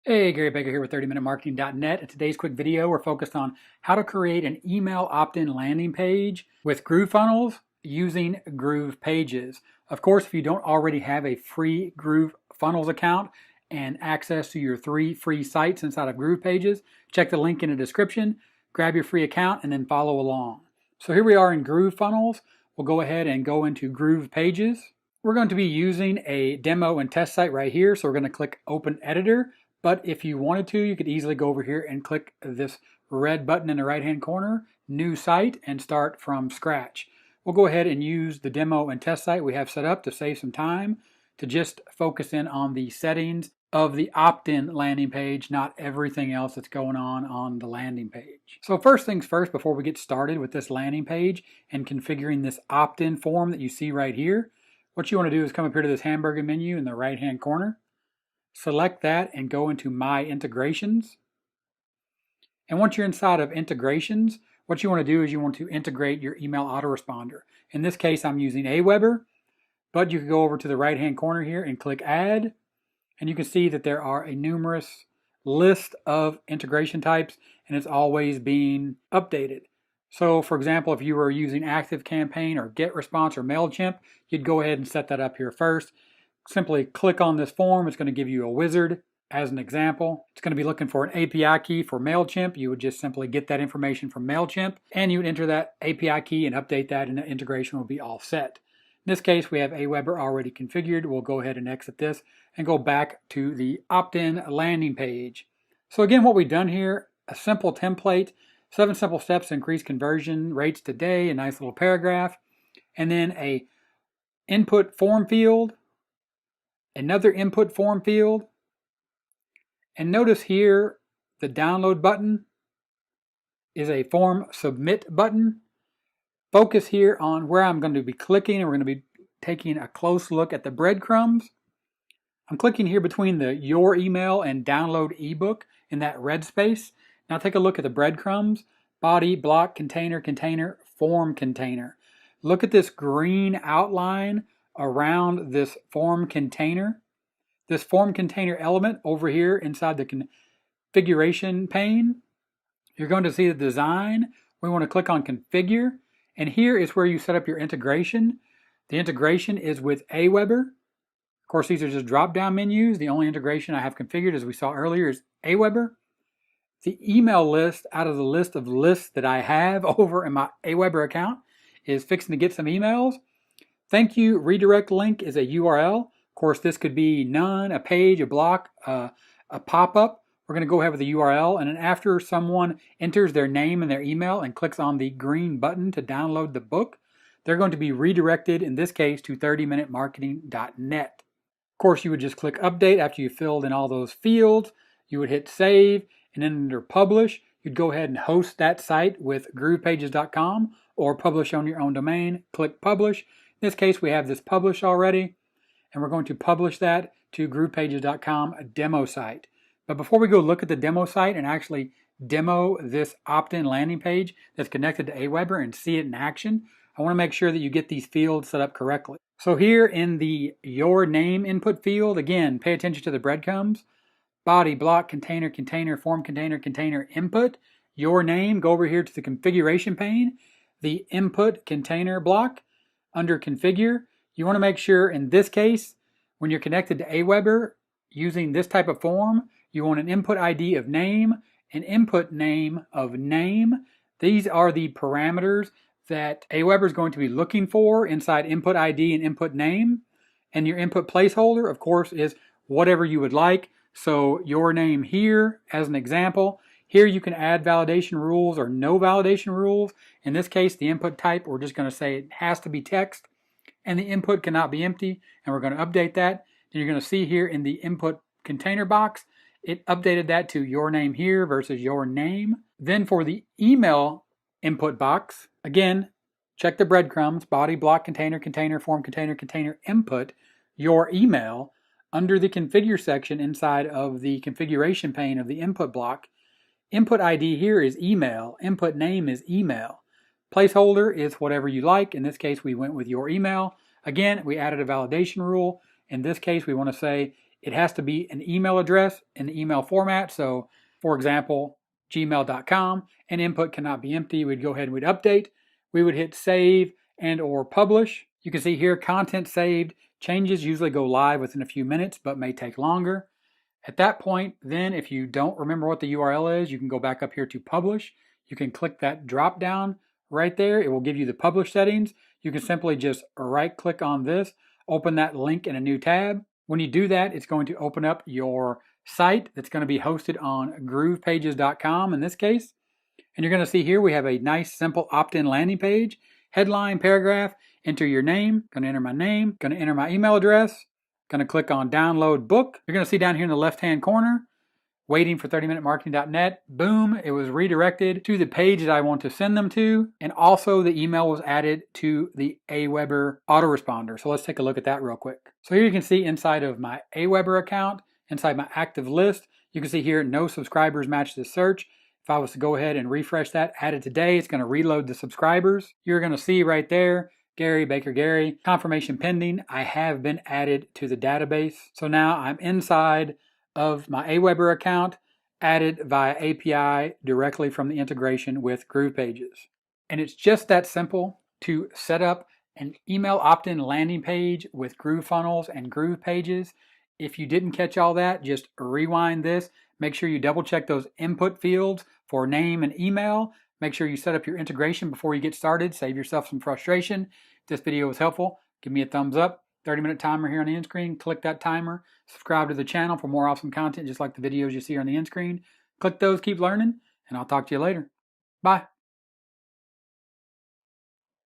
Hey, Gary Baker here with 30minutemarketing.net. In today's quick video, we're focused on how to create an email opt-in landing page with GrooveFunnels using Groove Pages. Of course, if you don't already have a free GrooveFunnels account and access to your 3 free sites inside of Groove Pages, check the link in the description, grab your free account, and then follow along. So here we are in GrooveFunnels. We'll go ahead and go into Groove Pages. We're going to be using a demo and test site right here, so we're going to click Open Editor. But if you wanted to, you could easily go over here and click this red button in the right-hand corner, New Site, and start from scratch. We'll go ahead and use the demo and test site we have set up to save some time, to just focus in on the settings of the opt-in landing page, not everything else that's going on the landing page. So first things first, before we get started with this landing page and configuring this opt-in form that you see right here, what you want to do is come up here to this hamburger menu in the right-hand corner. Select that and go into My Integrations. And once you're inside of Integrations, what you want to do is you want to integrate your email autoresponder. In this case, I'm using Aweber, but you can go over to the right-hand corner here and click Add, and you can see that there are a numerous list of integration types, and it's always being updated. So, for example, if you were using ActiveCampaign or GetResponse or MailChimp, you'd go ahead and set that up here first. Simply click on this form. It's going to give you a wizard as an example. It's going to be looking for an API key for MailChimp. You would just simply get that information from MailChimp, and you would enter that API key and update that, and the integration will be all set. In this case, we have Aweber already configured. We'll go ahead and exit this and go back to the opt-in landing page. So again, what we've done here, a simple template, 7 simple steps to increase conversion rates today, a nice little paragraph, and then a input form field, another input form field, and notice here the download button is a form submit button. Focus here on where I'm going to be clicking, and we're going to be taking a close look at the breadcrumbs. I'm clicking here between the Your Email and Download ebook in that red space. Now take a look at the breadcrumbs, body, block, container, container, form container. Look at this green outline around this form container. This form container element over here inside the configuration pane, you're going to see the design. We want to click on configure, and here is where you set up your integration. The integration is with Aweber. Of course, these are just drop-down menus. The only integration I have configured, as we saw earlier, is Aweber. The email list out of the list of lists that I have over in my Aweber account is fixing to get some emails. Thank you redirect link is a URL. Of course, this could be none, a page, a block, a pop-up. We're going to go ahead with the URL, and then after someone enters their name and their email and clicks on the green button to download the book, they're going to be redirected, in this case, to 30minutemarketing.net. Of course, you would just click update after you filled in all those fields. You would hit save, and then under publish, you'd go ahead and host that site with groovepages.com or publish on your own domain. Click publish. In this case, we have this published already, and we're going to publish that to groovepages.com, a demo site. But before we go look at the demo site and actually demo this opt-in landing page that's connected to Aweber and see it in action, I want to make sure that you get these fields set up correctly. So here in the Your Name input field, again, pay attention to the breadcrumbs. Body, block, container, container, form container, container, input. Your name, go over here to the configuration pane, the input container block. Under configure, you want to make sure in this case, when you're connected to Aweber using this type of form, you want an input ID of name, an input name of name. These are the parameters that Aweber is going to be looking for inside input ID and input name. And your input placeholder, of course, is whatever you would like. So your name here, as an example. Here you can add validation rules or no validation rules. In this case, the input type, we're just going to say it has to be text, and the input cannot be empty, and we're going to update that. And you're going to see here in the input container box, it updated that to your name here versus your name. Then for the email input box, again, check the breadcrumbs, body, block, container, container, form, container, container, input, your email. Under the configure section inside of the configuration pane of the input block, input ID here is email, input name is email. Placeholder is whatever you like. In this case, we went with your email. Again, we added a validation rule. In this case, we want to say it has to be an email address in the email format. So for example, gmail.com, and input cannot be empty. We'd go ahead and we'd update. We would hit save and or publish. You can see here content saved. Changes usually go live within a few minutes, but may take longer. At that point, then if you don't remember what the URL is, you can go back up here to publish. You can click that drop down right there. It will give you the publish settings. You can simply just right click on this, open that link in a new tab. When you do that, it's going to open up your site that's going to be hosted on groovepages.com in this case. And you're going to see here we have a nice simple opt-in landing page. Headline, paragraph, enter your name. Going to enter my name. Going to enter my email address. Going to click on download book. You're going to see down here in the left-hand corner, waiting for 30minutemarketing.net. Boom, it was redirected to the page that I want to send them to. And also the email was added to the Aweber autoresponder. So let's take a look at that real quick. So here you can see inside of my Aweber account, inside my active list, you can see here no subscribers match this search. If I was to go ahead and refresh that, add it today, it's going to reload the subscribers. You're going to see right there, Gary, Baker Gary, confirmation pending. I have been added to the database. So now I'm inside of my Aweber account, added via API directly from the integration with GroovePages. And it's just that simple to set up an email opt-in landing page with GrooveFunnels and GroovePages. If you didn't catch all that, just rewind this. Make sure you double check those input fields for name and email. Make sure you set up your integration before you get started. Save yourself some frustration. If this video was helpful, give me a thumbs up. 30-minute timer here on the end screen. Click that timer. Subscribe to the channel for more awesome content just like the videos you see on the end screen. Click those, keep learning, and I'll talk to you later. Bye.